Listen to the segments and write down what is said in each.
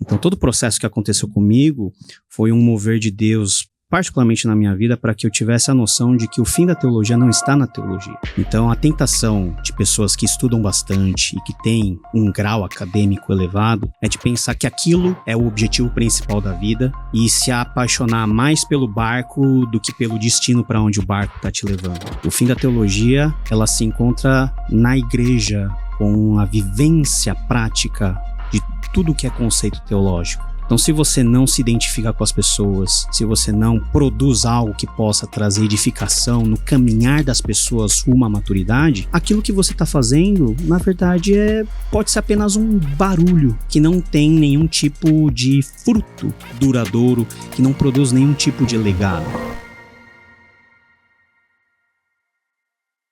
Então todo o processo que aconteceu comigo foi um mover de Deus, particularmente na minha vida, para que eu tivesse a noção de que o fim da teologia não está na teologia. Então a tentação de pessoas que estudam bastante e que têm um grau acadêmico elevado é de pensar que aquilo é o objetivo principal da vida e se apaixonar mais pelo barco do que pelo destino para onde o barco está te levando. O fim da teologia, ela se encontra na igreja com a vivência prática de tudo que é conceito teológico. Então, se você não se identifica com as pessoas, se você não produz algo que possa trazer edificação no caminhar das pessoas rumo à maturidade, aquilo que você está fazendo, na verdade, pode ser apenas um barulho que não tem nenhum tipo de fruto duradouro, que não produz nenhum tipo de legado.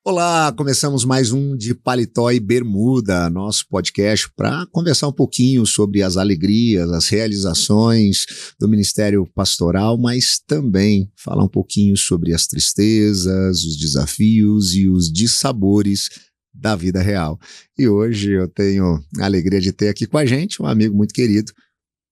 Olá, começamos mais um de Paletó e Bermuda, nosso podcast para conversar um pouquinho sobre as alegrias, as realizações do Ministério Pastoral, mas também falar um pouquinho sobre as tristezas, os desafios e os dissabores da vida real. E hoje eu tenho a alegria de ter aqui com a gente um amigo muito querido,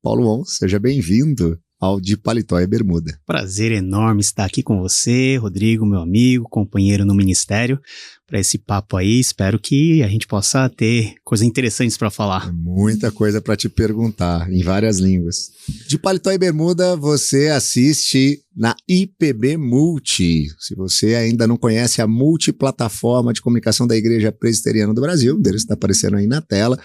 Paulo On. Seja bem-vindo ao de Paletó e Bermuda. Prazer enorme estar aqui com você, Rodrigo, meu amigo, companheiro no ministério, para esse papo aí. Espero que a gente possa ter coisas interessantes para falar. Muita coisa para te perguntar, em várias línguas. De Paletó e Bermuda, você assiste na IPB Multi. Se você ainda não conhece a multiplataforma de comunicação da Igreja Presbiteriana do Brasil, o endereço está aparecendo aí na tela,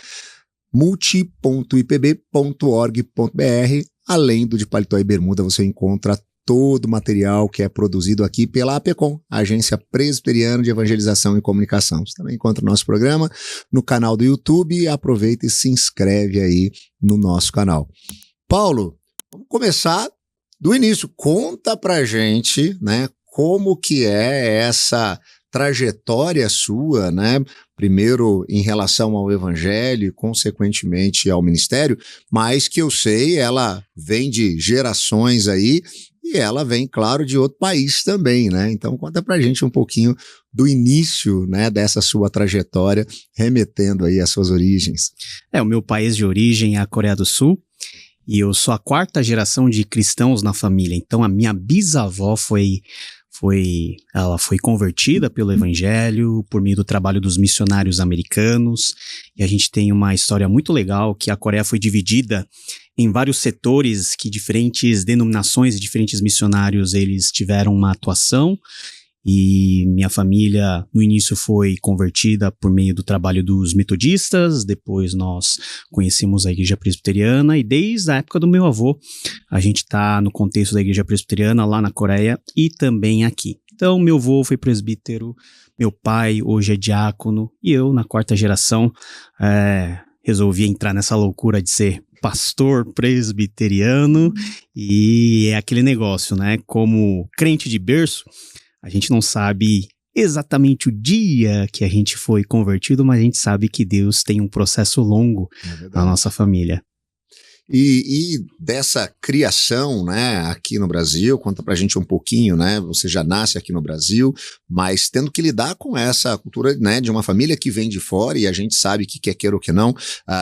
multi.ipb.org.br. Além do de Paletó e Bermuda, você encontra todo o material que é produzido aqui pela APECOM, Agência Presbiteriana de Evangelização e Comunicação. Você também encontra o nosso programa no canal do YouTube. Aproveita e se inscreve aí no nosso canal. Paulo, vamos começar do início. Conta pra gente, né, como que é essa trajetória sua, né? Primeiro em relação ao evangelho e consequentemente ao ministério, mas que eu sei, ela vem de gerações aí e ela vem, claro, de outro país também, né? Então conta pra gente um pouquinho do início, né, dessa sua trajetória, remetendo aí às suas origens. O meu país de origem é a Coreia do Sul e eu sou a quarta geração de cristãos na família. Então a minha bisavó ela foi convertida pelo evangelho por meio do trabalho dos missionários americanos, e a gente tem uma história muito legal que a Coreia foi dividida em vários setores que diferentes denominações e diferentes missionários eles tiveram uma atuação. E minha família, no início, foi convertida por meio do trabalho dos metodistas, depois nós conhecemos a igreja presbiteriana, e desde a época do meu avô, a gente está no contexto da igreja presbiteriana lá na Coreia e também aqui. Então, meu avô foi presbítero, meu pai hoje é diácono, e eu, na quarta geração, resolvi entrar nessa loucura de ser pastor presbiteriano, e é aquele negócio, né? Como crente de berço, a gente não sabe exatamente o dia que a gente foi convertido, mas a gente sabe que Deus tem um processo longo na nossa família. E dessa criação, né, aqui no Brasil, conta pra gente um pouquinho, né, você já nasce aqui no Brasil, mas tendo que lidar com essa cultura, né, de uma família que vem de fora, e a gente sabe que quer queira ou que não,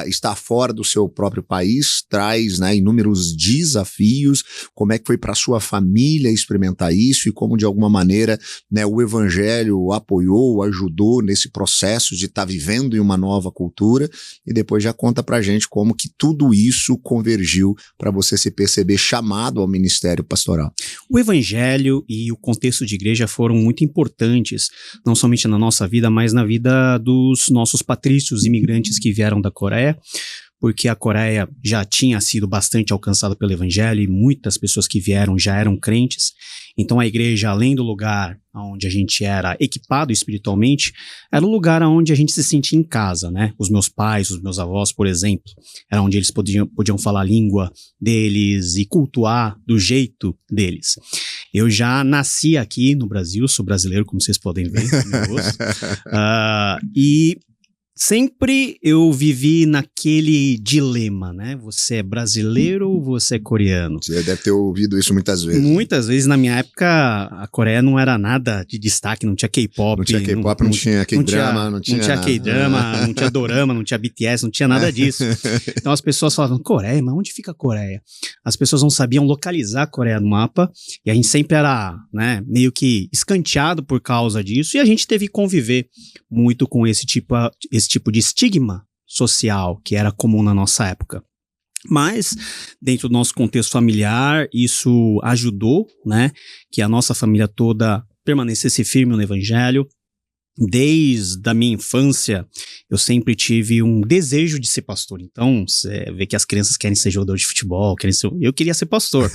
estar fora do seu próprio país traz, né, inúmeros desafios. Como é que foi para sua família experimentar isso e como de alguma maneira, né, o evangelho apoiou, ajudou nesse processo de estar vivendo em uma nova cultura, e depois já conta pra gente como que tudo isso convergiu para você se perceber chamado ao ministério pastoral. O evangelho e o contexto de igreja foram muito importantes, não somente na nossa vida, mas na vida dos nossos patrícios imigrantes que vieram da Coreia, porque a Coreia já tinha sido bastante alcançada pelo evangelho e muitas pessoas que vieram já eram crentes. Então a igreja, além do lugar onde a gente era equipado espiritualmente, era um lugar onde a gente se sentia em casa, né? Os meus pais, os meus avós, por exemplo, era onde eles podiam falar a língua deles e cultuar do jeito deles. Eu já nasci aqui no Brasil, sou brasileiro, como vocês podem ver, no meu rosto, e sempre eu vivi naquele dilema, né? Você é brasileiro ou você é coreano? Você deve ter ouvido isso muitas vezes. Muitas vezes, na minha época, a Coreia não era nada de destaque, não tinha K-pop. Não tinha K-pop, não tinha K-drama, não tinha K-drama, não tinha dorama, não tinha BTS, não tinha nada disso. Então as pessoas falavam, Coreia, mas onde fica a Coreia? As pessoas não sabiam localizar a Coreia no mapa, e a gente sempre era, né, meio que escanteado por causa disso, e a gente teve que conviver muito com esse tipo de estigma social que era comum na nossa época. Mas, dentro do nosso contexto familiar, isso ajudou, né, que a nossa família toda permanecesse firme no evangelho. Desde a minha infância, eu sempre tive um desejo de ser pastor. Então, você vê que as crianças querem ser jogador de futebol, eu queria ser pastor.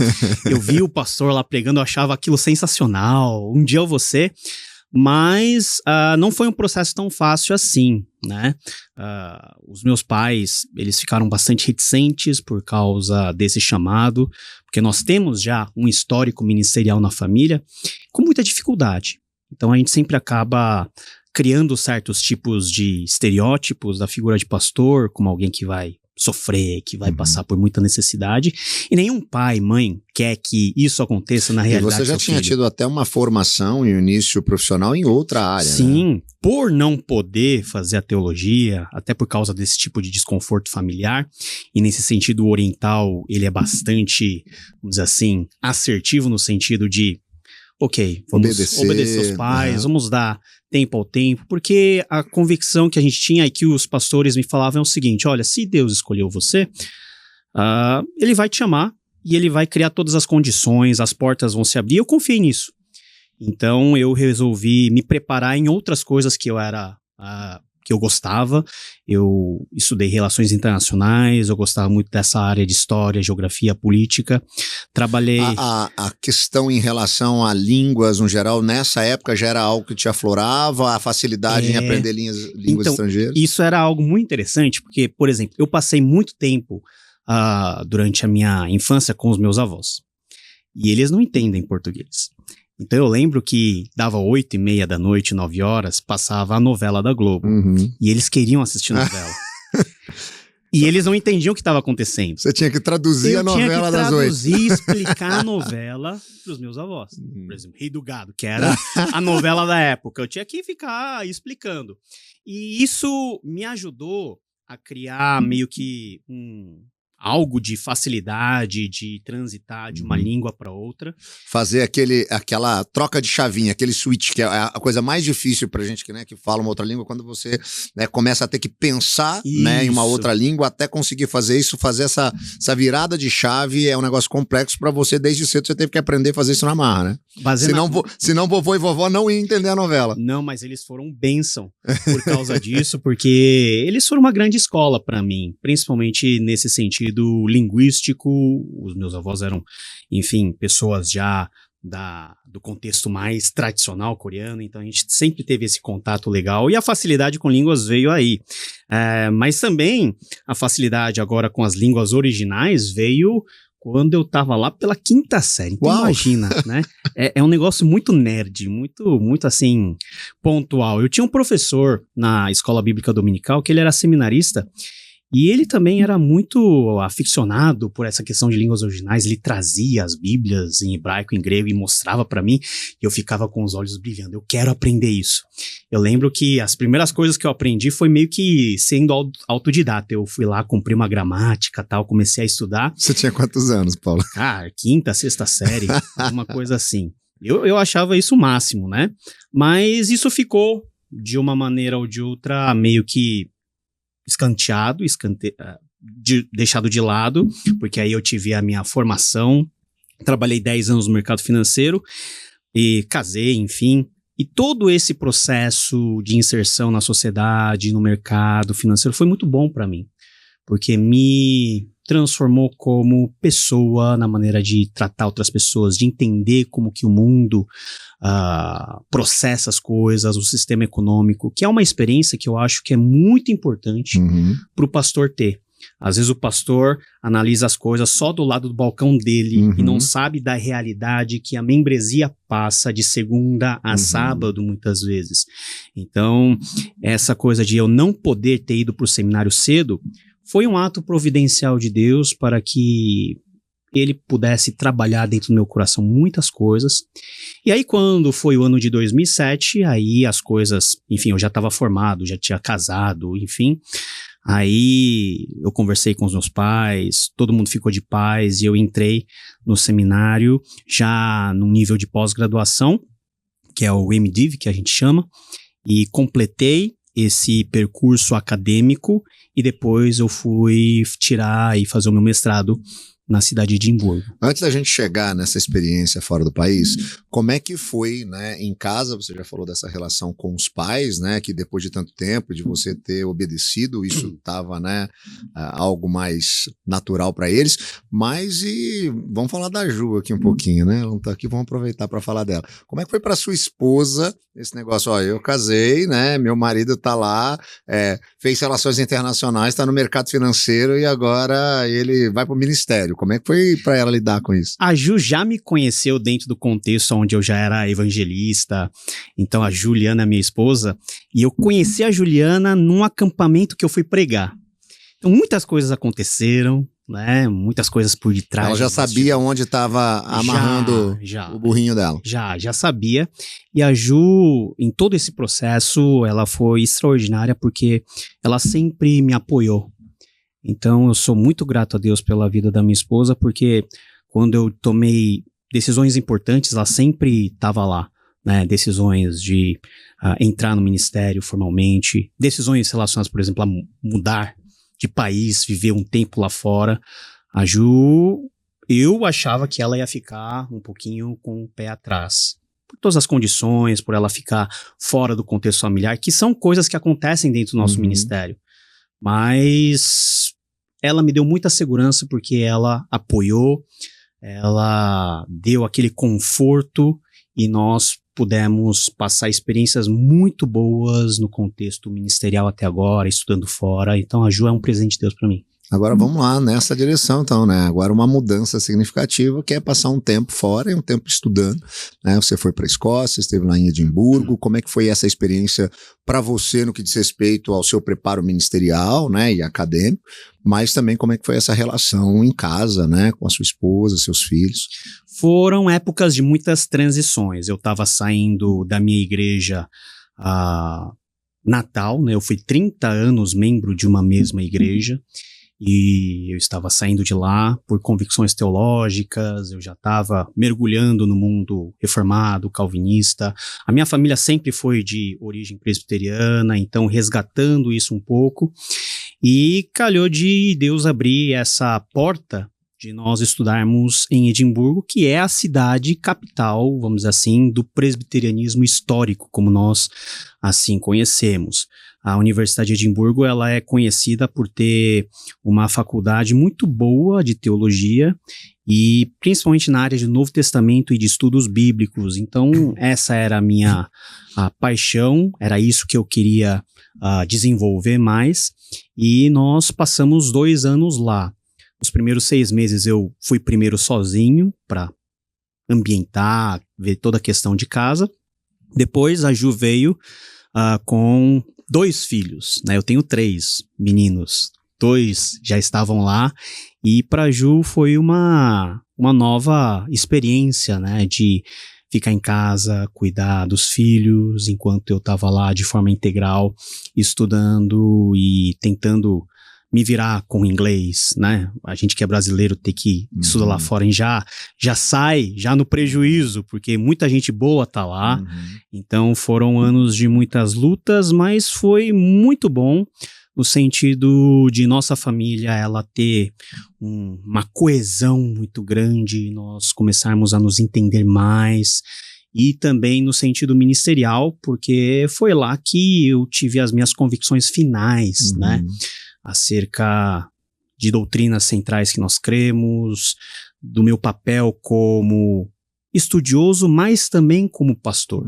Eu vi o pastor lá pregando, eu achava aquilo sensacional. Um dia eu vou ser. Mas não foi um processo tão fácil assim, né? Os meus pais, eles ficaram bastante reticentes por causa desse chamado, porque nós temos já um histórico ministerial na família com muita dificuldade. Então a gente sempre acaba criando certos tipos de estereótipos da figura de pastor, como alguém que vai sofrer, que vai passar por muita necessidade, e nenhum pai, mãe quer que isso aconteça na realidade. E você já tinha tido até uma formação e um início profissional em outra área. Sim, né? Por não poder fazer a teologia, até por causa desse tipo de desconforto familiar, e nesse sentido o oriental, ele é bastante, vamos dizer assim, assertivo no sentido de ok, vamos obedecer os pais, vamos dar tempo ao tempo, porque a convicção que a gente tinha e que os pastores me falavam é o seguinte, olha, se Deus escolheu você, ele vai te chamar e ele vai criar todas as condições, as portas vão se abrir, eu confiei nisso. Então eu resolvi me preparar em outras coisas que eu gostava. Eu estudei relações internacionais, eu gostava muito dessa área de história, geografia, política. Trabalhei... A questão em relação a línguas, no geral, nessa época já era algo que te aflorava, a facilidade em aprender línguas estrangeiras? Isso era algo muito interessante, porque, por exemplo, eu passei muito tempo durante a minha infância com os meus avós. E eles não entendem português. Então eu lembro que dava 8:30 da noite, 9 horas, passava a novela da Globo. E eles queriam assistir novela. E eles não entendiam o que estava acontecendo. Você tinha que traduzir a novela das 8. Eu tinha que traduzir e explicar a novela para os meus avós. Por exemplo, Rei do Gado, que era a novela da época. Eu tinha que ficar explicando. E isso me ajudou a criar meio que algo de facilidade de transitar de uma língua para outra. Fazer aquela troca de chavinha, aquele switch, que é a coisa mais difícil pra gente que fala uma outra língua, quando você começa a ter que pensar em uma outra língua até conseguir fazer isso, fazer essa virada de chave é um negócio complexo pra você, desde cedo você teve que aprender a fazer isso na marra, né? Senão vovô e vovó não iam entender a novela. Não, mas eles foram bênção por causa disso, porque eles foram uma grande escola pra mim, principalmente nesse sentido linguístico. Os meus avós eram, enfim, pessoas já do contexto mais tradicional coreano, então a gente sempre teve esse contato legal e a facilidade com línguas veio aí. Mas também a facilidade agora com as línguas originais veio quando eu tava lá pela 5ª série. Então imagina, né? É um negócio muito nerd, muito assim, pontual. Eu tinha um professor na escola bíblica dominical que ele era seminarista. E ele também era muito aficionado por essa questão de línguas originais. Ele trazia as bíblias em hebraico, em grego e mostrava para mim. E eu ficava com os olhos brilhando. Eu quero aprender isso. Eu lembro que as primeiras coisas que eu aprendi foi meio que sendo autodidata. Eu fui lá, comprei uma gramática, tal, comecei a estudar. Você tinha quantos anos, Paulo? 5ª, 6ª série, alguma coisa assim. Eu achava isso o máximo, né? Mas isso ficou, de uma maneira ou de outra, meio que escanteado, deixado de lado, porque aí eu tive a minha formação, trabalhei 10 anos no mercado financeiro e casei, enfim, e todo esse processo de inserção na sociedade, no mercado financeiro foi muito bom para mim, porque me transformou como pessoa, na maneira de tratar outras pessoas, de entender como que o mundo processa as coisas, o sistema econômico, que é uma experiência que eu acho que é muito importante para o pastor ter. Às vezes o pastor analisa as coisas só do lado do balcão dele e não sabe da realidade que a membresia passa de segunda a sábado, muitas vezes. Então, essa coisa de eu não poder ter ido para o seminário cedo foi um ato providencial de Deus para que ele pudesse trabalhar dentro do meu coração muitas coisas. E aí, quando foi o ano de 2007, aí as coisas, enfim, eu já estava formado, já tinha casado, enfim. Aí eu conversei com os meus pais, todo mundo ficou de paz e eu entrei no seminário já no nível de pós-graduação, que é o MDiv, que a gente chama, e completei esse percurso acadêmico e depois eu fui tirar e fazer o meu mestrado na cidade de Edimburgo. Antes da gente chegar nessa experiência fora do país, como é que foi, né, em casa? Você já falou dessa relação com os pais, né, que depois de tanto tempo, de você ter obedecido, isso estava, né, algo mais natural para eles, mas vamos falar da Ju aqui um pouquinho, né, ela não tá aqui, vamos aproveitar para falar dela. Como é que foi para sua esposa esse negócio? Ó, eu casei, né, meu marido tá lá, fez relações internacionais, tá no mercado financeiro e agora ele vai pro ministério. Como é que foi para ela lidar com isso? A Ju já me conheceu dentro do contexto onde eu já era evangelista. Então a Juliana é minha esposa. E eu conheci a Juliana num acampamento que eu fui pregar. Então muitas coisas aconteceram, né? Muitas coisas por detrás. Ela já sabia onde estava amarrando o burrinho dela? Já sabia. E a Ju, em todo esse processo, ela foi extraordinária porque ela sempre me apoiou. Então eu sou muito grato a Deus pela vida da minha esposa, porque quando eu tomei decisões importantes, ela sempre estava lá, né? Decisões de entrar no ministério formalmente, decisões relacionadas, por exemplo, a mudar de país, viver um tempo lá fora. A Ju, eu achava que ela ia ficar um pouquinho com o pé atrás, por todas as condições, por ela ficar fora do contexto familiar, que são coisas que acontecem dentro do nosso ministério. Mas ela me deu muita segurança porque ela apoiou, ela deu aquele conforto e nós pudemos passar experiências muito boas no contexto ministerial até agora, estudando fora. Então a Ju é um presente de Deus para mim. Agora vamos lá nessa direção, então, né? Agora uma mudança significativa que é passar um tempo fora e um tempo estudando, né? Você foi para a Escócia, esteve lá em Edimburgo. Como é que foi essa experiência para você no que diz respeito ao seu preparo ministerial, né, e acadêmico, mas também como é que foi essa relação em casa, né, com a sua esposa, seus filhos? Foram épocas de muitas transições. Eu estava saindo da minha igreja natal, né? Eu fui 30 anos membro de uma mesma igreja. E eu estava saindo de lá por convicções teológicas, eu já estava mergulhando no mundo reformado, calvinista. A minha família sempre foi de origem presbiteriana, então resgatando isso um pouco. E calhou de Deus abrir essa porta de nós estudarmos em Edimburgo, que é a cidade capital, vamos dizer assim, do presbiterianismo histórico, como nós assim conhecemos. A Universidade de Edimburgo, ela é conhecida por ter uma faculdade muito boa de teologia e principalmente na área de Novo Testamento e de estudos bíblicos. Então, essa era a minha paixão, era isso que eu queria desenvolver mais. E nós passamos 2 anos lá. Os primeiros 6 meses eu fui primeiro sozinho para ambientar, ver toda a questão de casa. Depois a Ju veio com 2 filhos, né? Eu tenho 3 meninos, 2 já estavam lá e para Ju foi uma nova experiência, né? De ficar em casa, cuidar dos filhos, enquanto eu estava lá de forma integral, estudando e tentando me virar com inglês, né? A gente que é brasileiro ter que estudar lá fora já sai no prejuízo, porque muita gente boa tá lá. Então foram anos de muitas lutas, mas foi muito bom no sentido de nossa família ela ter uma coesão muito grande, nós começarmos a nos entender mais. E também no sentido ministerial, porque foi lá que eu tive as minhas convicções finais, né? Acerca de doutrinas centrais que nós cremos, do meu papel como estudioso, mas também como pastor.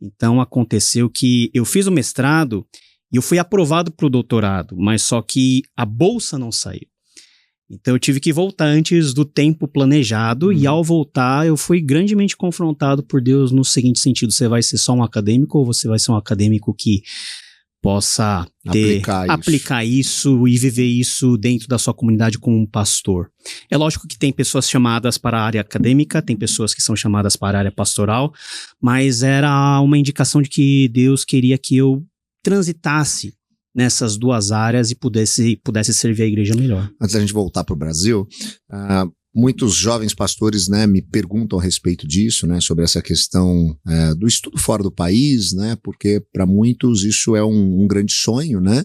Então aconteceu que eu fiz o mestrado E eu fui aprovado para o doutorado, mas só que a bolsa não saiu. Então eu tive que voltar antes do tempo planejado e ao voltar eu fui grandemente confrontado por Deus no seguinte sentido: você vai ser só um acadêmico ou você vai ser um acadêmico que possa aplicar isso e viver isso dentro da sua comunidade como um pastor? É lógico que tem pessoas chamadas para a área acadêmica, tem pessoas que são chamadas para a área pastoral, mas era uma indicação de que Deus queria que eu transitasse nessas duas áreas e pudesse servir a igreja melhor. Antes da gente voltar para o Brasil, muitos jovens pastores, né, me perguntam a respeito disso, né, sobre essa questão do estudo fora do país, né, porque para muitos isso é um grande sonho, né,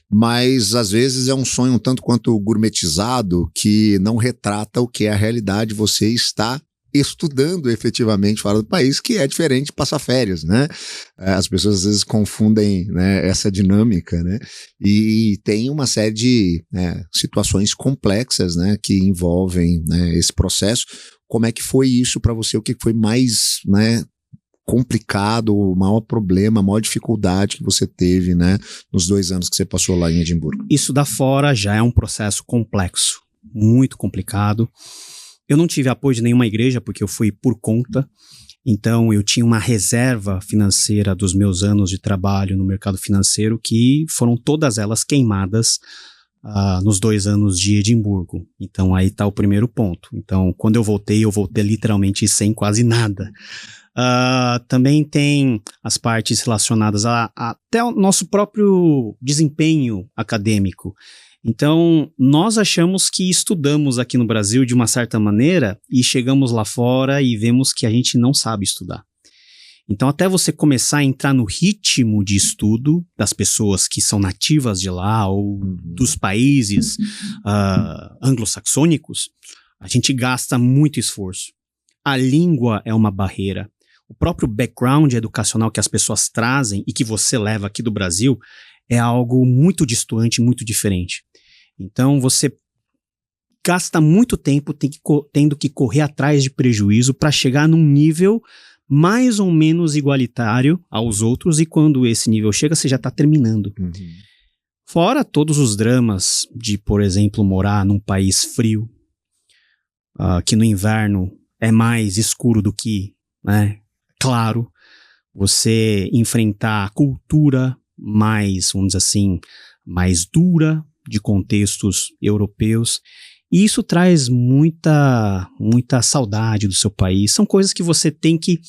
mas às vezes é um sonho um tanto quanto gourmetizado que não retrata o que é a realidade. Você está estudando efetivamente fora do país, que é diferente de passar férias, né? As pessoas às vezes confundem, né, essa dinâmica, né? E tem uma série de situações complexas, né, que envolvem, né, esse processo. Como é que foi isso para você? O que foi mais, né, complicado, o maior problema, a maior dificuldade que você teve, né, nos 2 anos que você passou lá em Edimburgo? Isso da fora já é um processo complexo, muito complicado. Eu não tive apoio de nenhuma igreja porque eu fui por conta, então eu tinha uma reserva financeira dos meus anos de trabalho no mercado financeiro que foram todas elas queimadas nos 2 anos de Edimburgo. Então aí está o primeiro ponto. Então quando eu voltei literalmente sem quase nada. Também tem as partes relacionadas até o nosso próprio desempenho acadêmico. Então, nós achamos que estudamos aqui no Brasil de uma certa maneira e chegamos lá fora e vemos que a gente não sabe estudar. Então, até você começar a entrar no ritmo de estudo das pessoas que são nativas de lá ou dos países anglo-saxônicos, a gente gasta muito esforço. A língua é uma barreira. O próprio background educacional que as pessoas trazem e que você leva aqui do Brasil é algo muito distante, muito diferente. Então você gasta muito tempo tendo que correr atrás de prejuízo para chegar num nível mais ou menos igualitário aos outros, e quando esse nível chega, você já está terminando. Fora todos os dramas de, por exemplo, morar num país frio, que no inverno é mais escuro do que, né, claro, você enfrentar a cultura mais, vamos dizer assim, mais dura de contextos europeus, e isso traz muita saudade do seu país. São coisas que você tem que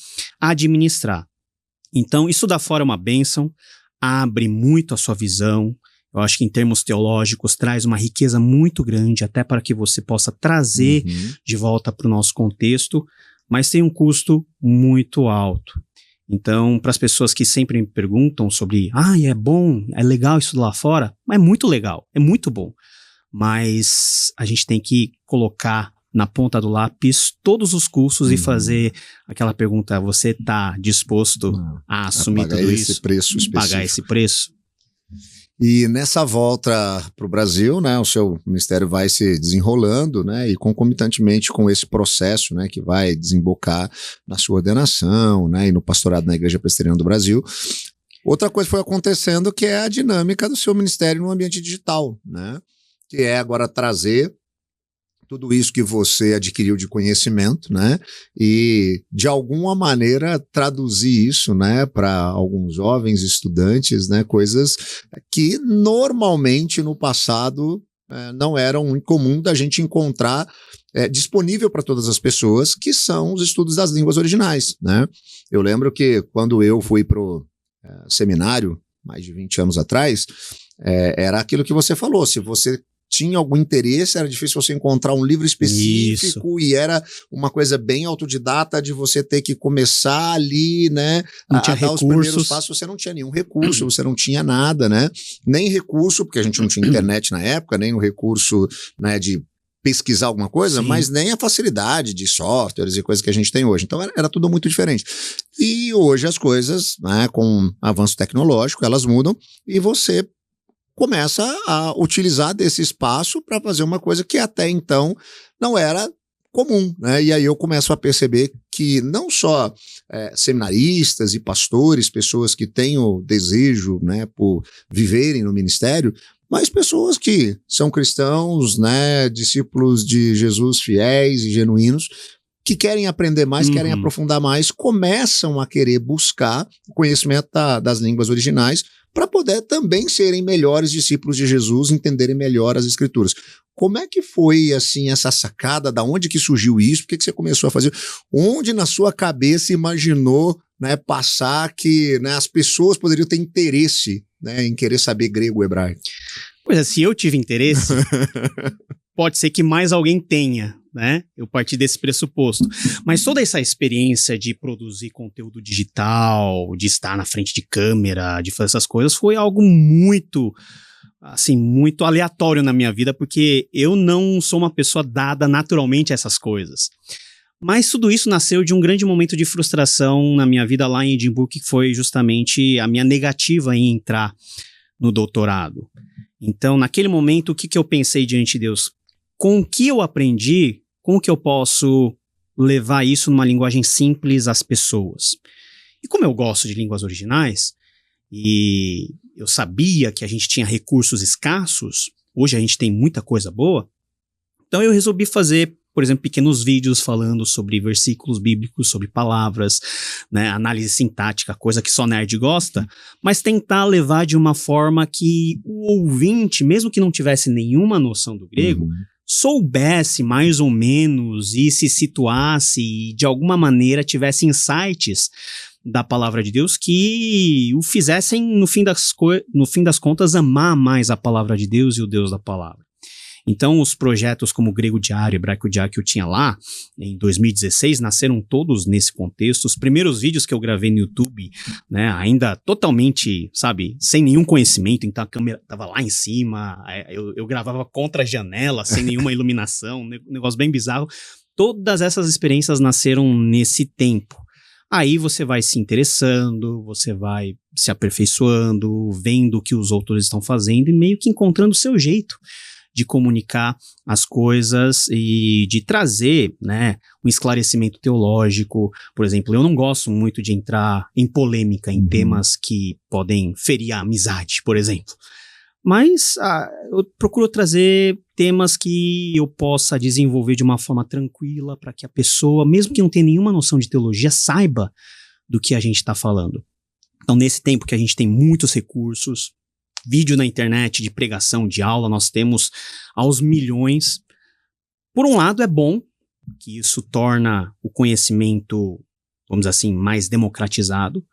administrar. Então, isso da fora é uma bênção, abre muito a sua visão. Eu acho que em termos teológicos traz uma riqueza muito grande, até para que você possa trazer de volta para o nosso contexto, mas tem um custo muito alto. Então, para as pessoas que sempre me perguntam sobre, é bom, é legal isso lá fora, é muito legal, é muito bom, mas a gente tem que colocar na ponta do lápis todos os custos e fazer aquela pergunta: você está disposto a assumir tudo isso? Pagar esse preço? E nessa volta para o Brasil, né, o seu ministério vai se desenrolando, né, e concomitantemente com esse processo, né, que vai desembocar na sua ordenação, né, e no pastorado na Igreja Presbiteriana do Brasil, outra coisa foi acontecendo, que é a dinâmica do seu ministério no ambiente digital, né, que é agora trazer tudo isso que você adquiriu de conhecimento, né, e de alguma maneira traduzir isso, né, para alguns jovens estudantes, né, coisas que normalmente no passado não eram muito comum da gente encontrar disponível para todas as pessoas, que são os estudos das línguas originais, né. Eu lembro que quando eu fui pro seminário, mais de 20 anos atrás, era aquilo que você falou: se você tinha algum interesse, era difícil você encontrar um livro específico. Isso. E era uma coisa bem autodidata de você ter que começar ali, né, não tinha dar os primeiros passos. Você não tinha nenhum recurso, você não tinha nada, né, nem recurso, porque a gente não tinha internet na época, nem o recurso, né, de pesquisar alguma coisa, sim, mas nem a facilidade de softwares e coisas que a gente tem hoje. Então era tudo muito diferente. E hoje as coisas, né, com avanço tecnológico, elas mudam e você começa a utilizar desse espaço para fazer uma coisa que até então não era comum, né? E aí eu começo a perceber que não só seminaristas e pastores, pessoas que têm o desejo, né, por viverem no ministério, mas pessoas que são cristãos, né, discípulos de Jesus fiéis e genuínos, que querem aprender mais, querem aprofundar mais, começam a querer buscar o conhecimento das línguas originais para poder também serem melhores discípulos de Jesus, entenderem melhor as Escrituras. Como é que foi, assim, essa sacada? Da onde que surgiu isso? Por que você começou a fazer? Onde na sua cabeça imaginou, né, passar que, né, as pessoas poderiam ter interesse, né, em querer saber grego ou hebraico? Pois é, se eu tive interesse, pode ser que mais alguém tenha, né? Eu parti desse pressuposto. Mas toda essa experiência de produzir conteúdo digital, de estar na frente de câmera, de fazer essas coisas, foi algo muito, assim, muito aleatório na minha vida, porque eu não sou uma pessoa dada naturalmente a essas coisas. Mas tudo isso nasceu de um grande momento de frustração na minha vida lá em Edimburgo, que foi justamente a minha negativa em entrar no doutorado. Então, naquele momento, o que eu pensei diante de Deus? Com o que eu aprendi, como que eu posso levar isso numa linguagem simples às pessoas? E como eu gosto de línguas originais, e eu sabia que a gente tinha recursos escassos, hoje a gente tem muita coisa boa, então eu resolvi fazer, por exemplo, pequenos vídeos falando sobre versículos bíblicos, sobre palavras, né, análise sintática, coisa que só nerd gosta, mas tentar levar de uma forma que o ouvinte, mesmo que não tivesse nenhuma noção do grego, soubesse mais ou menos e se situasse e de alguma maneira tivesse insights da palavra de Deus que o fizessem, no fim das contas, amar mais a palavra de Deus e o Deus da palavra. Então, os projetos como o Grego Diário, Hebraico Diário que eu tinha lá, em 2016, nasceram todos nesse contexto. Os primeiros vídeos que eu gravei no YouTube, né, ainda totalmente, sabe, sem nenhum conhecimento, então a câmera estava lá em cima, eu gravava contra a janela, sem nenhuma iluminação, um negócio bem bizarro. Todas essas experiências nasceram nesse tempo. Aí você vai se interessando, você vai se aperfeiçoando, vendo o que os outros estão fazendo e meio que encontrando o seu jeito de comunicar as coisas e de trazer, né, um esclarecimento teológico. Por exemplo, eu não gosto muito de entrar em polêmica em temas que podem ferir a amizade, por exemplo. Mas eu procuro trazer temas que eu possa desenvolver de uma forma tranquila para que a pessoa, mesmo que não tenha nenhuma noção de teologia, saiba do que a gente está falando. Então, nesse tempo que a gente tem muitos recursos, vídeo na internet de pregação, de aula, nós temos aos milhões. Por um lado, é bom que isso torna o conhecimento, vamos dizer assim, mais democratizado,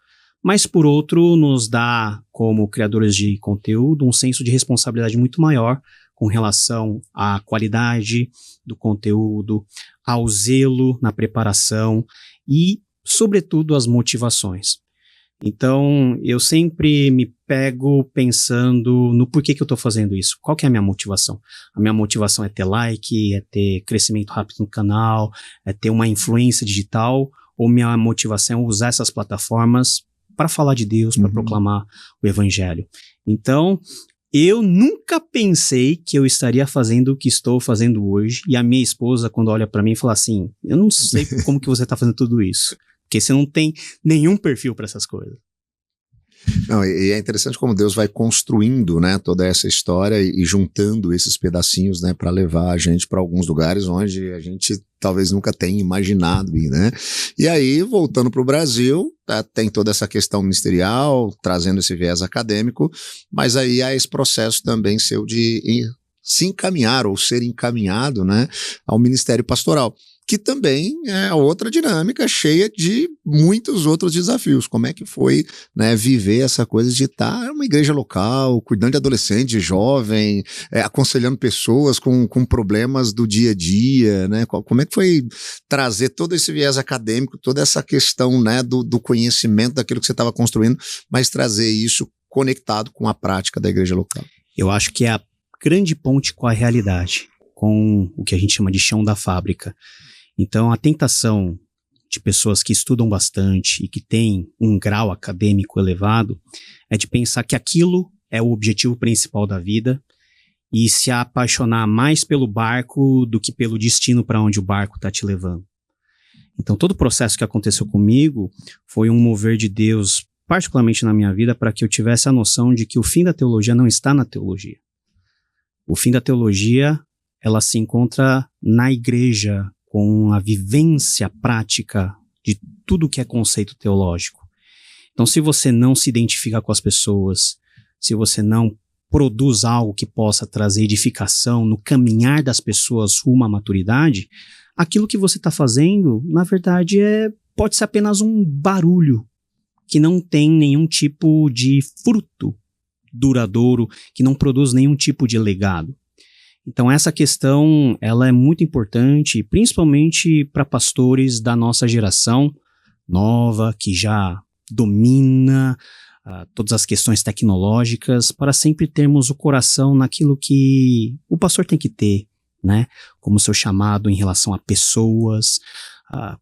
mas por outro, nos dá, como criadores de conteúdo, um senso de responsabilidade muito maior com relação à qualidade do conteúdo, ao zelo na preparação e, sobretudo, às motivações. Então, eu sempre me pego pensando no porquê que eu estou fazendo isso. Qual que é a minha motivação? A minha motivação é ter like, é ter crescimento rápido no canal, é ter uma influência digital, ou minha motivação é usar essas plataformas para falar de Deus, para proclamar o Evangelho. Então, eu nunca pensei que eu estaria fazendo o que estou fazendo hoje, e a minha esposa, quando olha para mim, fala assim, eu não sei como que você está fazendo tudo isso. Porque você não tem nenhum perfil para essas coisas. Não, e é interessante como Deus vai construindo, né, toda essa história e juntando esses pedacinhos, né, para levar a gente para alguns lugares onde a gente talvez nunca tenha imaginado ir, né? E aí, voltando para o Brasil, tem toda essa questão ministerial, trazendo esse viés acadêmico, mas aí há esse processo também seu de se encaminhar ou ser encaminhado, né, ao ministério pastoral, que também é outra dinâmica cheia de muitos outros desafios. Como é que foi, né, viver essa coisa de estar numa igreja local, cuidando de adolescente, de jovem, aconselhando pessoas com problemas do dia a dia, né? Como é que foi trazer todo esse viés acadêmico, toda essa questão, né, do conhecimento daquilo que você estava construindo, mas trazer isso conectado com a prática da igreja local? Eu acho que é a grande ponte com a realidade, com o que a gente chama de chão da fábrica. Então, a tentação de pessoas que estudam bastante e que têm um grau acadêmico elevado é de pensar que aquilo é o objetivo principal da vida e se apaixonar mais pelo barco do que pelo destino para onde o barco está te levando. Então, todo o processo que aconteceu comigo foi um mover de Deus, particularmente na minha vida, para que eu tivesse a noção de que o fim da teologia não está na teologia. O fim da teologia, ela se encontra na igreja, com a vivência prática de tudo que é conceito teológico. Então, se você não se identifica com as pessoas, se você não produz algo que possa trazer edificação no caminhar das pessoas rumo à maturidade, aquilo que você está fazendo, na verdade, pode ser apenas um barulho que não tem nenhum tipo de fruto duradouro, que não produz nenhum tipo de legado. Então essa questão, ela é muito importante, principalmente para pastores da nossa geração nova, que já domina todas as questões tecnológicas, para sempre termos o coração naquilo que o pastor tem que ter, né? Como seu chamado em relação a pessoas.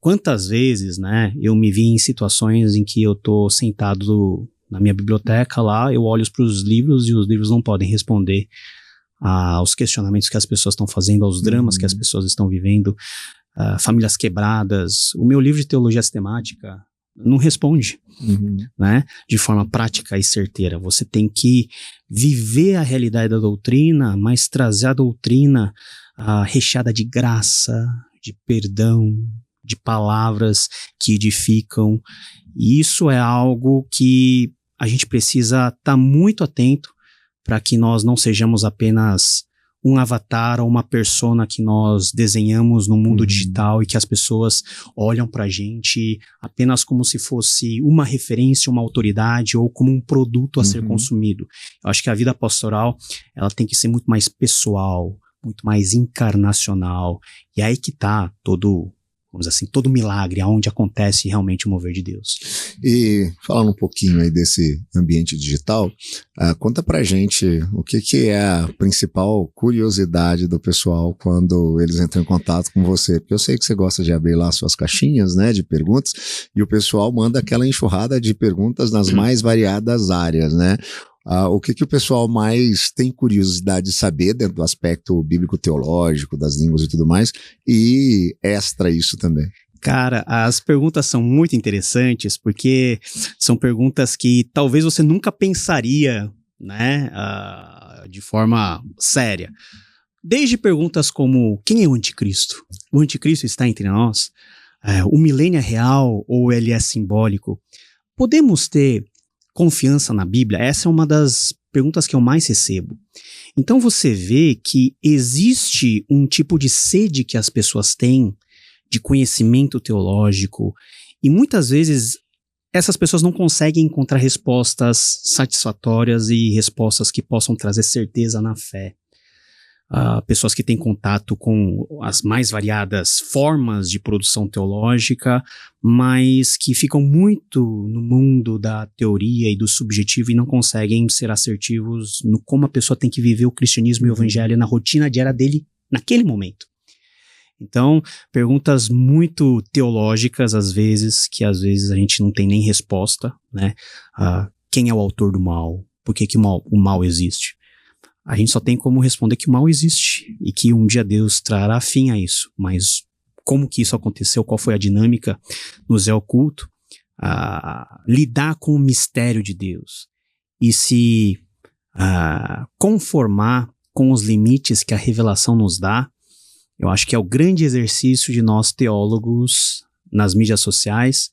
Quantas vezes, né, eu me vi em situações em que eu tô sentado na minha biblioteca lá, eu olho para os livros e os livros não podem responder aos questionamentos que as pessoas estão fazendo, aos dramas que as pessoas estão vivendo, famílias quebradas. O meu livro de teologia sistemática não responde, né, de forma prática e certeira. Você tem que viver a realidade da doutrina, mas trazer a doutrina recheada de graça, de perdão, de palavras que edificam. E isso é algo que a gente precisa estar muito atento para que nós não sejamos apenas um avatar ou uma persona que nós desenhamos no mundo digital e que as pessoas olham para a gente apenas como se fosse uma referência, uma autoridade ou como um produto a ser consumido. Eu acho que a vida pastoral, ela tem que ser muito mais pessoal, muito mais encarnacional, e aí que está todo, vamos dizer assim, todo milagre, aonde acontece realmente o mover de Deus. E falando um pouquinho aí desse ambiente digital, conta pra gente o que é a principal curiosidade do pessoal quando eles entram em contato com você, porque eu sei que você gosta de abrir lá suas caixinhas, né, de perguntas, e o pessoal manda aquela enxurrada de perguntas nas mais variadas áreas, né? O que o pessoal mais tem curiosidade de saber dentro do aspecto bíblico-teológico, das línguas e tudo mais, e extra isso também? Cara, as perguntas são muito interessantes, porque são perguntas que talvez você nunca pensaria, né, de forma séria. Desde perguntas como, quem é o anticristo? O anticristo está entre nós? O milênio é real ou ele é simbólico? Podemos ter confiança na Bíblia? Essa é uma das perguntas que eu mais recebo. Então você vê que existe um tipo de sede que as pessoas têm de conhecimento teológico, e muitas vezes essas pessoas não conseguem encontrar respostas satisfatórias e respostas que possam trazer certeza na fé. Pessoas que têm contato com as mais variadas formas de produção teológica, mas que ficam muito no mundo da teoria e do subjetivo e não conseguem ser assertivos no como a pessoa tem que viver o cristianismo e o evangelho na rotina diária dele naquele momento. Então, perguntas muito teológicas, às vezes, que às vezes a gente não tem nem resposta, né? Quem é o autor do mal? Por que o mal existe? A gente só tem como responder que o mal existe e que um dia Deus trará fim a isso. Mas como que isso aconteceu? Qual foi a dinâmica? Nos é oculto. Lidar com o mistério de Deus e se conformar com os limites que a revelação nos dá, eu acho que é o grande exercício de nós teólogos nas mídias sociais,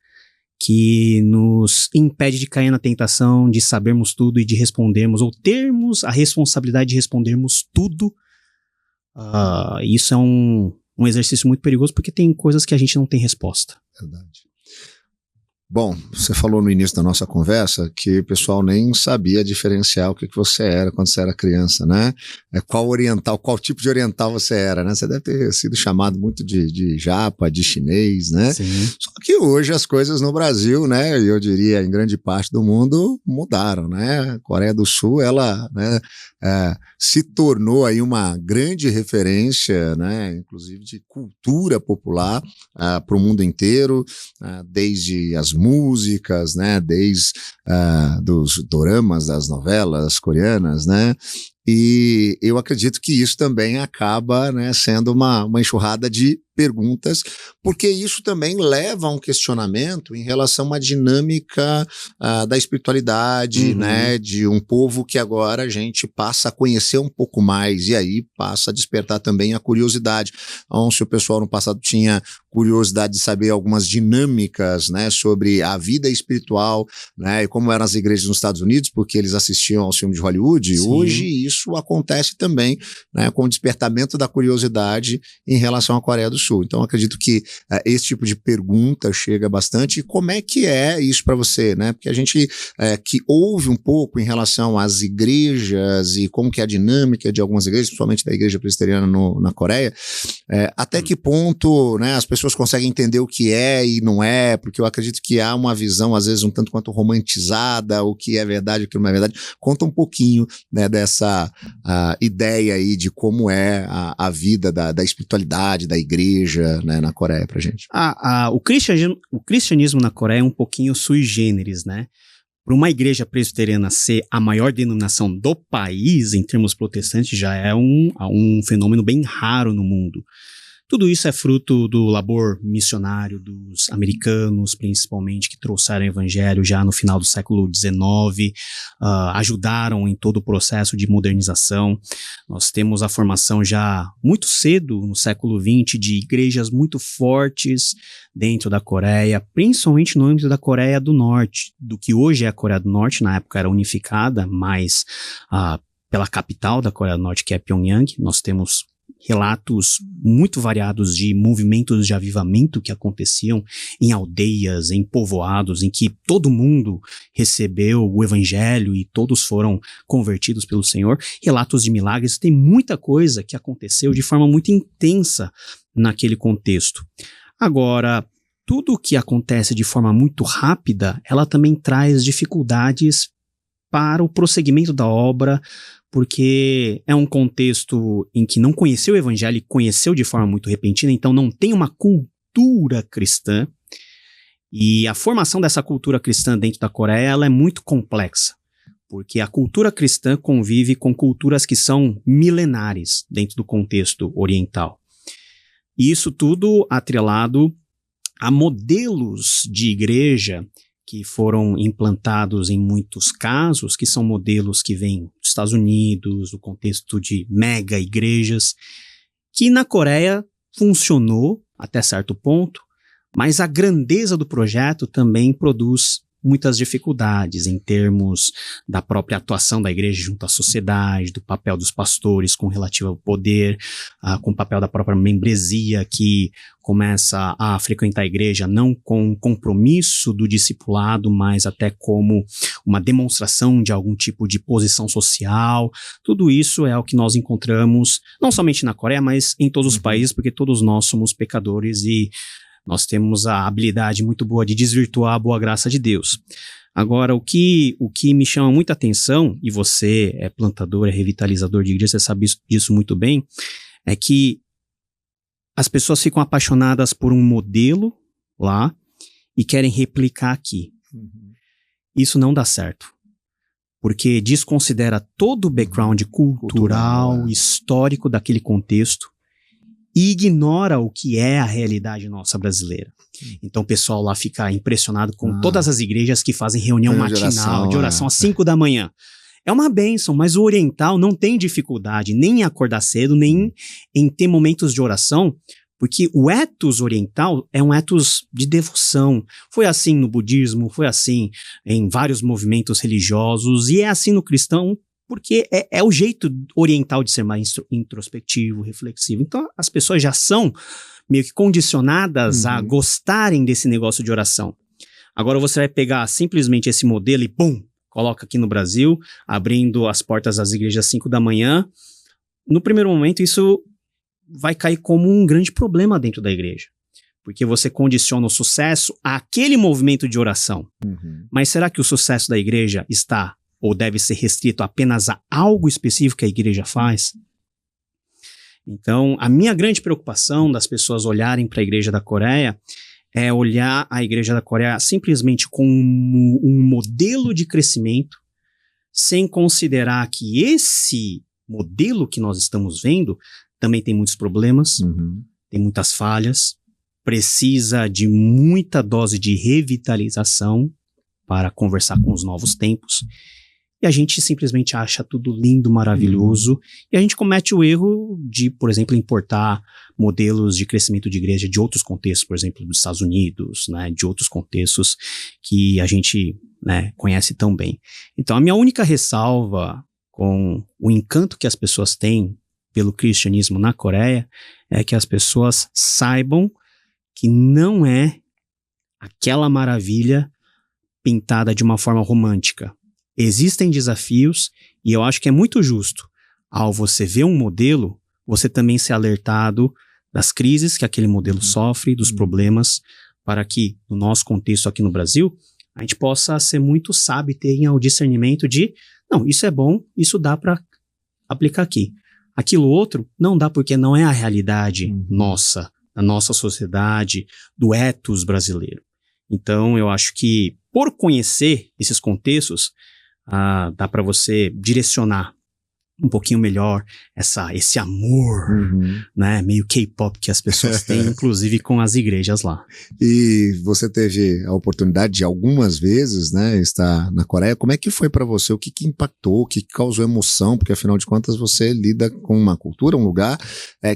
que nos impede de cair na tentação de sabermos tudo e de respondermos, ou termos a responsabilidade de respondermos tudo. Isso é um exercício muito perigoso, porque tem coisas que a gente não tem resposta. Verdade. Bom, você falou no início da nossa conversa que o pessoal nem sabia diferenciar o que você era quando você era criança, né? Qual tipo de oriental você era, né? Você deve ter sido chamado muito de japa, de chinês, né? Sim. Só que hoje as coisas no Brasil, né, e eu diria em grande parte do mundo, mudaram, né? A Coreia do Sul, ela, né, se tornou aí uma grande referência, né, inclusive de cultura popular para o mundo inteiro, desde as músicas, né, desde dos doramas, das novelas coreanas, né, E eu acredito que isso também acaba, né, sendo uma enxurrada de perguntas, porque isso também leva a um questionamento em relação à dinâmica da espiritualidade, né, de um povo que agora a gente passa a conhecer um pouco mais, e aí passa a despertar também a curiosidade. Então, se o pessoal no passado tinha curiosidade de saber algumas dinâmicas, né, sobre a vida espiritual, né, e como eram as igrejas nos Estados Unidos, porque eles assistiam aos filmes de Hollywood, sim, hoje isso acontece também, né, com o despertamento da curiosidade em relação à Coreia do Sul. Então, acredito que esse tipo de pergunta chega bastante. E como é que é isso para você, né? Porque a gente que ouve um pouco em relação às igrejas e como que é a dinâmica de algumas igrejas, principalmente da igreja presbiteriana na Coreia, até que ponto, né, as pessoas conseguem entender o que é e não é, porque eu acredito que há uma visão, às vezes, um tanto quanto romantizada, o que é verdade, o que não é verdade. Conta um pouquinho, né, dessa ideia aí de como é a vida da espiritualidade, da igreja, né, na Coreia pra gente. O cristianismo na Coreia é um pouquinho sui generis, né? Para uma igreja presbiteriana ser a maior denominação do país, em termos protestantes, já é um fenômeno bem raro no mundo. Tudo isso é fruto do labor missionário dos americanos, principalmente, que trouxeram o evangelho já no final do século XIX, ajudaram em todo o processo de modernização. Nós temos a formação já muito cedo, no século XX, de igrejas muito fortes dentro da Coreia, principalmente no âmbito da Coreia do Norte, do que hoje é a Coreia do Norte, na época era unificada, mas pela capital da Coreia do Norte, que é Pyongyang. Nós temos relatos muito variados de movimentos de avivamento que aconteciam em aldeias, em povoados, em que todo mundo recebeu o evangelho e todos foram convertidos pelo Senhor. Relatos de milagres, tem muita coisa que aconteceu de forma muito intensa naquele contexto. Agora, tudo o que acontece de forma muito rápida, ela também traz dificuldades para o prosseguimento da obra, porque é um contexto em que não conheceu o evangelho e conheceu de forma muito repentina, então não tem uma cultura cristã, e a formação dessa cultura cristã dentro da Coreia, ela é muito complexa, porque a cultura cristã convive com culturas que são milenares dentro do contexto oriental. E isso tudo atrelado a modelos de igreja que foram implantados em muitos casos, que são modelos que vêm dos Estados Unidos, do contexto de mega igrejas, que na Coreia funcionou até certo ponto, mas a grandeza do projeto também produz muitas dificuldades em termos da própria atuação da igreja junto à sociedade, do papel dos pastores com relativo ao poder, com o papel da própria membresia que começa a frequentar a igreja não com compromisso do discipulado, mas até como uma demonstração de algum tipo de posição social. Tudo isso é o que nós encontramos não somente na Coreia, mas em todos os países, porque todos nós somos pecadores e nós temos a habilidade muito boa de desvirtuar a boa graça de Deus. Agora, o que me chama muita atenção, e você é plantador, é revitalizador de igreja, você sabe disso muito bem, é que as pessoas ficam apaixonadas por um modelo lá e querem replicar aqui. Isso não dá certo, porque desconsidera todo o background cultural, histórico daquele contexto, e ignora o que é a realidade nossa brasileira. Então o pessoal lá fica impressionado com todas as igrejas que fazem reunião matinal, de oração às 5 da manhã. É uma bênção, mas o oriental não tem dificuldade nem em acordar cedo, nem em ter momentos de oração, porque o ethos oriental é um ethos de devoção. Foi assim no budismo, foi assim em vários movimentos religiosos, e é assim no cristão, porque é o jeito oriental de ser mais introspectivo, reflexivo. Então as pessoas já são meio que condicionadas a gostarem desse negócio de oração. Agora você vai pegar simplesmente esse modelo e pum, coloca aqui no Brasil, abrindo as portas das igrejas às 5 da manhã. No primeiro momento isso vai cair como um grande problema dentro da igreja, porque você condiciona o sucesso àquele movimento de oração. Mas será que o sucesso da igreja está ou deve ser restrito apenas a algo específico que a igreja faz? Então, a minha grande preocupação das pessoas olharem para a igreja da Coreia é olhar a igreja da Coreia simplesmente como um modelo de crescimento, sem considerar que esse modelo que nós estamos vendo também tem muitos problemas, tem muitas falhas, precisa de muita dose de revitalização para conversar com os novos tempos. E a gente simplesmente acha tudo lindo, maravilhoso, e a gente comete o erro de, por exemplo, importar modelos de crescimento de igreja de outros contextos, por exemplo, dos Estados Unidos, né, de outros contextos que a gente, né, conhece tão bem. Então, a minha única ressalva com o encanto que as pessoas têm pelo cristianismo na Coreia é que as pessoas saibam que não é aquela maravilha pintada de uma forma romântica. Existem desafios e eu acho que é muito justo, ao você ver um modelo, você também ser alertado das crises que aquele modelo sofre, dos problemas, para que, no nosso contexto aqui no Brasil, a gente possa ser muito sábio e ter o discernimento de, não, isso é bom, isso dá para aplicar aqui. Aquilo outro não dá porque não é a realidade nossa, da nossa sociedade, do ethos brasileiro. Então, eu acho que, por conhecer esses contextos, dá para você direcionar um pouquinho melhor esse amor, né, meio K-pop que as pessoas têm, inclusive com as igrejas lá. E você teve a oportunidade de algumas vezes, né, estar na Coreia. Como é que foi para você? O que impactou? O que causou emoção? Porque afinal de contas você lida com uma cultura, um lugar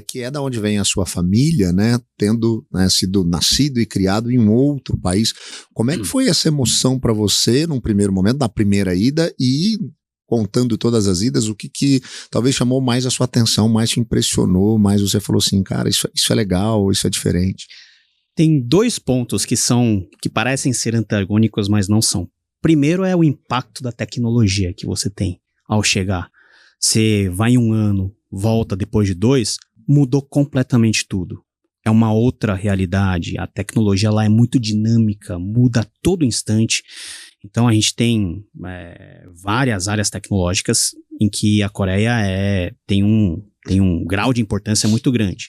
que é da onde vem a sua família, né, tendo, né, sido nascido e criado em um outro país. Como é que foi essa emoção para você num primeiro momento, na primeira ida, e contando todas as idas, o que talvez chamou mais a sua atenção, mais te impressionou, mais você falou assim, cara, isso é legal, isso é diferente? Tem dois pontos que parecem ser antagônicos, mas não são. Primeiro é o impacto da tecnologia que você tem ao chegar. Você vai em um ano, volta depois de 2, mudou completamente tudo. É uma outra realidade, a tecnologia lá é muito dinâmica, muda a todo instante. Então a gente tem várias áreas tecnológicas em que a Coreia tem um grau de importância muito grande.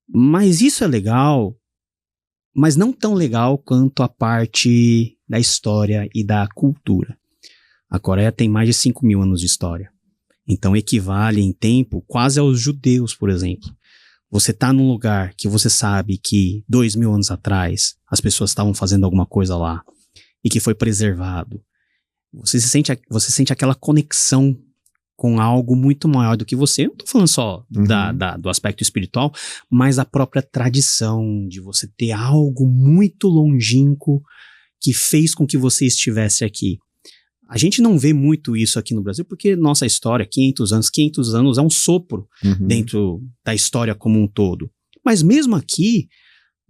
Mas isso é legal, mas não tão legal quanto a parte da história e da cultura. A Coreia tem mais de 5.000 anos de história. Então equivale em tempo quase aos judeus, por exemplo. Você está num lugar que você sabe que 2.000 anos atrás as pessoas estavam fazendo alguma coisa lá e que foi preservado. Você sente aquela conexão com algo muito maior do que você. Eu não estou falando só do aspecto espiritual, mas a própria tradição de você ter algo muito longínquo que fez com que você estivesse aqui. A gente não vê muito isso aqui no Brasil porque nossa história, 500 anos é um sopro dentro da história como um todo. Mas mesmo aqui,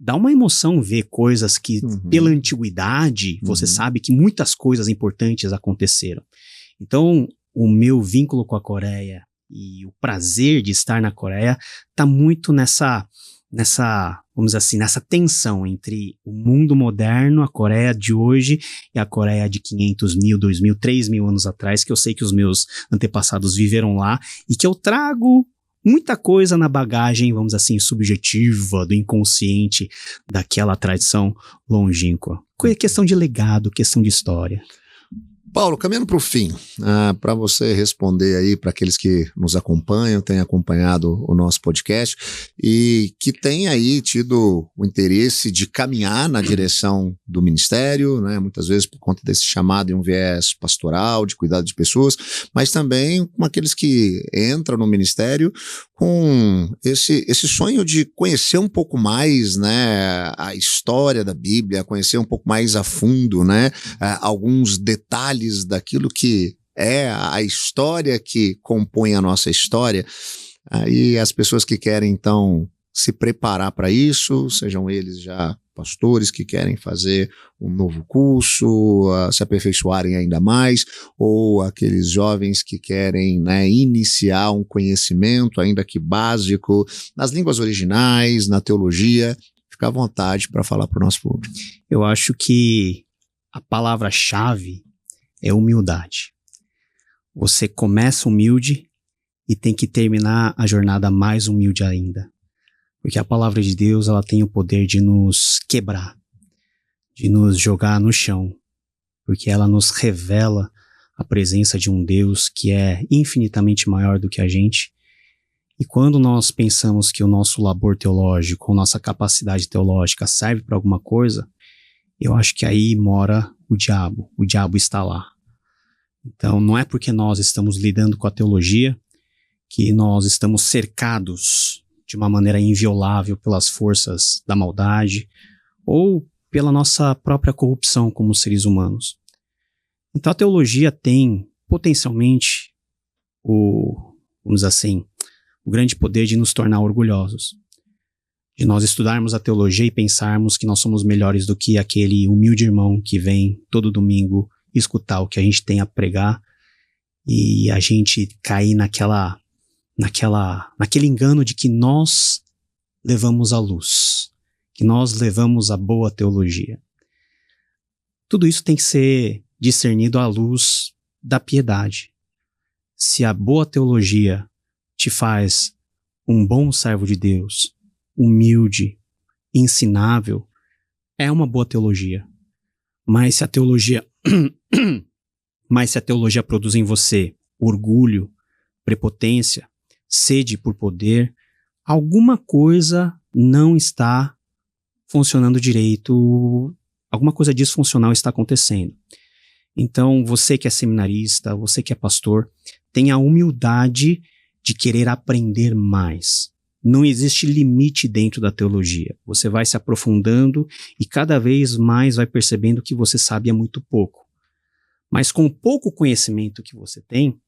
dá uma emoção ver coisas que, pela antiguidade, você sabe que muitas coisas importantes aconteceram. Então, o meu vínculo com a Coreia e o prazer de estar na Coreia está muito nessa, vamos dizer assim, nessa tensão entre o mundo moderno, a Coreia de hoje, e a Coreia de 500, 1.000, 2.000, 3.000 anos atrás, que eu sei que os meus antepassados viveram lá, e que eu trago muita coisa na bagagem, vamos dizer assim, subjetiva, do inconsciente, daquela tradição longínqua. Questão de legado, questão de história. Paulo, caminhando para o fim, para você responder aí para aqueles que nos acompanham, têm acompanhado o nosso podcast e que têm aí tido o interesse de caminhar na direção do ministério, né, muitas vezes por conta desse chamado em um viés pastoral, de cuidado de pessoas, mas também com aqueles que entram no ministério com esse sonho de conhecer um pouco mais, né, a história da Bíblia, conhecer um pouco mais a fundo, né, alguns detalhes daquilo que é a história que compõe a nossa história. Aí as pessoas que querem, então, se preparar para isso, sejam eles já pastores que querem fazer um novo curso, se aperfeiçoarem ainda mais, ou aqueles jovens que querem, né, iniciar um conhecimento, ainda que básico, nas línguas originais, na teologia, fica à vontade para falar para o nosso público. Eu acho que a palavra-chave é humildade. Você começa humilde e tem que terminar a jornada mais humilde ainda. Porque a palavra de Deus, ela tem o poder de nos quebrar, de nos jogar no chão, porque ela nos revela a presença de um Deus que é infinitamente maior do que a gente. E quando nós pensamos que o nosso labor teológico, nossa capacidade teológica serve para alguma coisa, eu acho que aí mora o diabo está lá. Então não é porque nós estamos lidando com a teologia que nós estamos cercados de uma maneira inviolável pelas forças da maldade ou pela nossa própria corrupção como seres humanos. Então a teologia tem potencialmente vamos dizer assim, o grande poder de nos tornar orgulhosos. De nós estudarmos a teologia e pensarmos que nós somos melhores do que aquele humilde irmão que vem todo domingo escutar o que a gente tem a pregar e a gente cair naquele engano de que nós levamos a luz, que nós levamos a boa teologia. Tudo isso tem que ser discernido à luz da piedade. Se a boa teologia te faz um bom servo de Deus, humilde, ensinável, é uma boa teologia. Mas se a teologia produz em você orgulho, prepotência, sede por poder, alguma coisa não está funcionando direito, alguma coisa disfuncional está acontecendo. Então, você que é seminarista, você que é pastor, tenha a humildade de querer aprender mais. Não existe limite dentro da teologia. Você vai se aprofundando e cada vez mais vai percebendo que você sabe é muito pouco. Mas com o pouco conhecimento que você tem,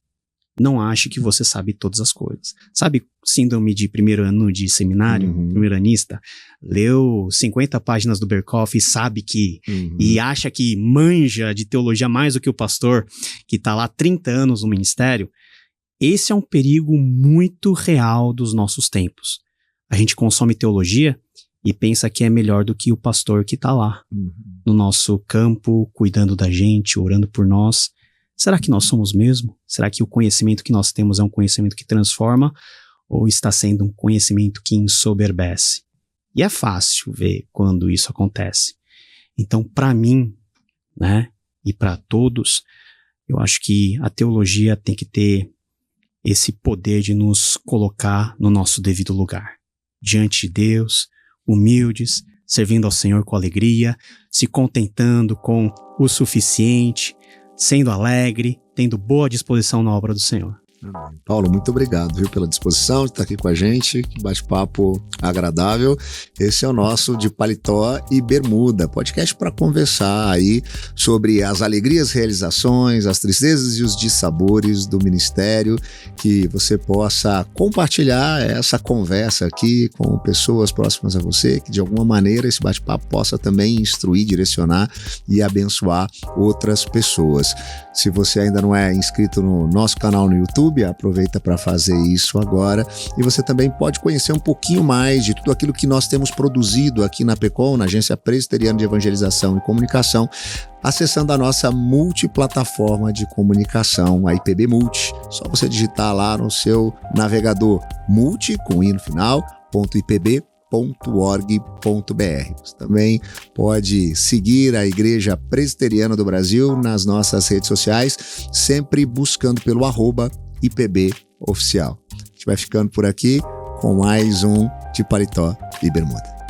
não ache que você sabe todas as coisas. Sabe síndrome de primeiro ano de seminário, primeiro anista? Leu 50 páginas do Berkhoff e sabe que, e acha que manja de teologia mais do que o pastor que está lá há 30 anos no ministério. Esse é um perigo muito real dos nossos tempos. A gente consome teologia e pensa que é melhor do que o pastor que está lá, no nosso campo, cuidando da gente, orando por nós. Será que nós somos mesmo? Será que o conhecimento que nós temos é um conhecimento que transforma ou está sendo um conhecimento que ensoberbece? E é fácil ver quando isso acontece. Então, para mim, né, e para todos, eu acho que a teologia tem que ter esse poder de nos colocar no nosso devido lugar, diante de Deus, humildes, servindo ao Senhor com alegria, se contentando com o suficiente, sendo alegre, tendo boa disposição na obra do Senhor. Paulo, muito obrigado, viu, pela disposição de estar aqui com a gente, que bate-papo agradável. Esse é o nosso De Paletó e Bermuda, podcast para conversar aí sobre as alegrias, realizações, as tristezas e os dissabores do ministério, que você possa compartilhar essa conversa aqui com pessoas próximas a você, que de alguma maneira esse bate-papo possa também instruir, direcionar e abençoar outras pessoas. Se você ainda não é inscrito no nosso canal no YouTube, aproveita para fazer isso agora. E você também pode conhecer um pouquinho mais de tudo aquilo que nós temos produzido aqui na APECOM, na Agência Presbiteriana de Evangelização e Comunicação, acessando a nossa multiplataforma de comunicação, a IPB Multi. Só você digitar lá no seu navegador multi, com i no final, .ipb.org.br. Você também pode seguir a Igreja Presbiteriana do Brasil nas nossas redes sociais, sempre buscando pelo @IPB Oficial. A gente vai ficando por aqui com mais um De Paletó e Bermuda.